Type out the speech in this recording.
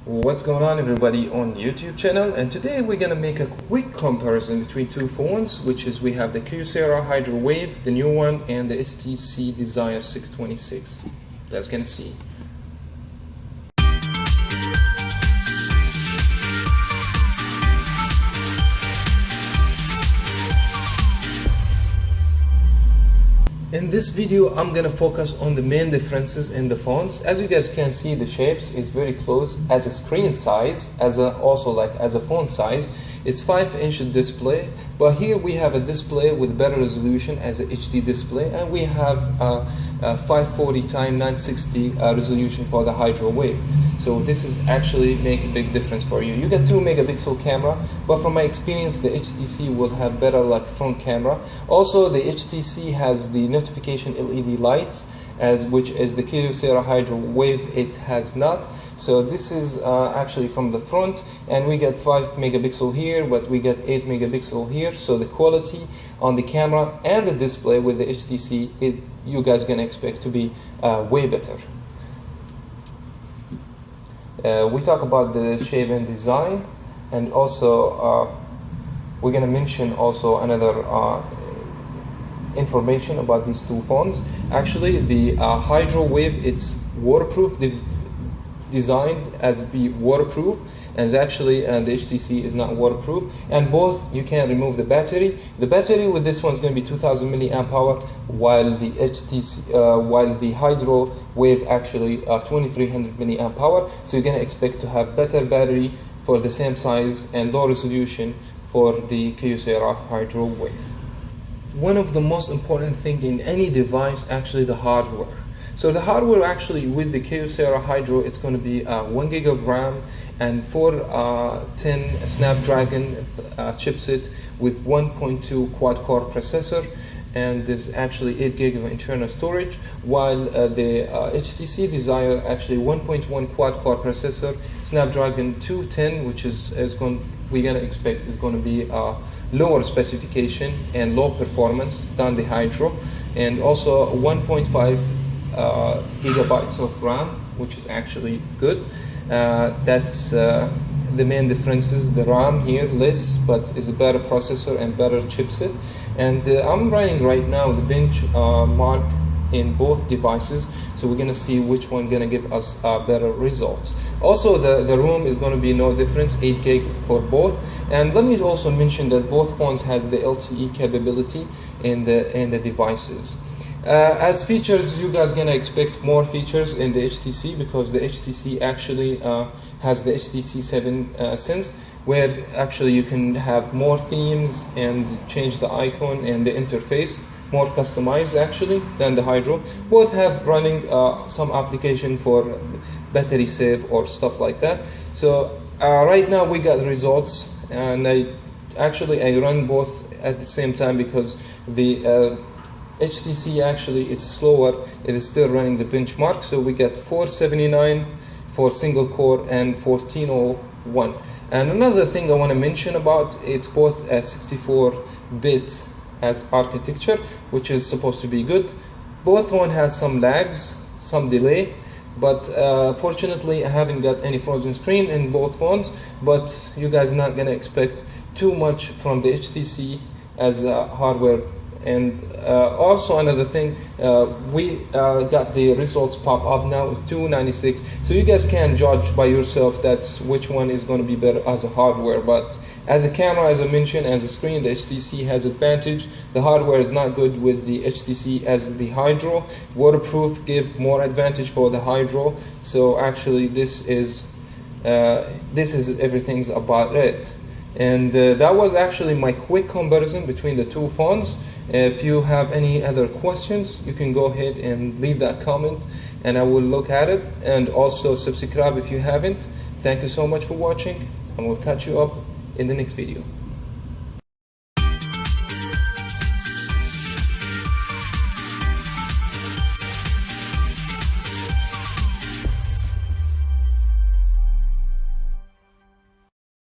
What's going on, everybody, on the YouTube channel? And today we're gonna make a quick comparison between two phones, which is we have the Kyocera Hydro Wave, the new one, and the HTC Desire 626. Let's gonna see. In this video, I'm gonna focus on the main differences in the phones. As you guys can see, the shapes is very close as a screen size, as a phone size. It's 5-inch display, but here we have a display with better resolution as an HD display, and we have a 540 x 960 resolution for the Hydro Wave. So this is actually make a big difference for you. You get 2 megapixel camera, but from my experience, the HTC will have better front camera. Also, the HTC has the notification LED lights, which is the Kyocera Hydro Wave it has not. So this is actually from the front, and we get 5 megapixel here, but we get 8 megapixel here. So the quality on the camera and the display with the HTC, you guys gonna expect to be way better. We talk about the shape and design, and also we're gonna mention also another information about these two phones. Actually, the Hydro Wave, it's waterproof, designed as be waterproof, and actually the HTC is not waterproof, and both you can remove the battery. The battery with this one is going to be 2000 milliamp hour, while the the Hydro Wave actually 2300 milliamp hour. So you're going to expect to have better battery for the same size and low resolution for the Kyocera Hydro Wave. One of the most important thing in any device, actually the hardware. So the hardware actually with the Kyocera Hydro, it's going to be 1 gig of RAM and 410 Snapdragon chipset with 1.2 quad-core processor, and there's actually 8 gig of internal storage, while the HTC Desire actually 1.1 quad-core processor, Snapdragon 210, which we're gonna expect is going to be lower specification and low performance than the Hydro, and also 1.5 gigabytes of RAM, which is actually good. That's the main differences. The RAM here less, but is a better processor and better chipset. And I'm running right now the benchmark in both devices, so we're gonna see which one gonna give us better results. Also, the ROM is gonna be no difference, 8 gig for both. And let me also mention that both phones has the LTE capability in the devices. As features, you guys gonna expect more features in the HTC, because the HTC actually has the HTC 7 Sense, where actually you can have more themes and change the icon and the interface, more customized actually than the Hydro. Both have running some application for battery save or stuff like that. So right now we got results, and I run both at the same time, because the HTC actually it's slower, it is still running the benchmark. So we get 479 for single core and 1401. And another thing I want to mention about, it's both a 64-bit as architecture, which is supposed to be good. Both one has some lags, some delay, but fortunately I haven't got any frozen screen in both phones. But you guys not gonna expect too much from the HTC as hardware. And also another thing, we got the results pop up now, 296. So you guys can judge by yourself that's which one is going to be better as a hardware. But as a camera, as I mentioned, as a screen, the HTC has advantage. The hardware is not good with the HTC as the Hydro. Waterproof give more advantage for the Hydro. So actually this is everything's about it. And that was actually my quick comparison between the two phones. If you have any other questions, you can go ahead and leave that comment, and I will look at it. And also subscribe if you haven't. Thank you so much for watching, and we'll catch you up in the next video.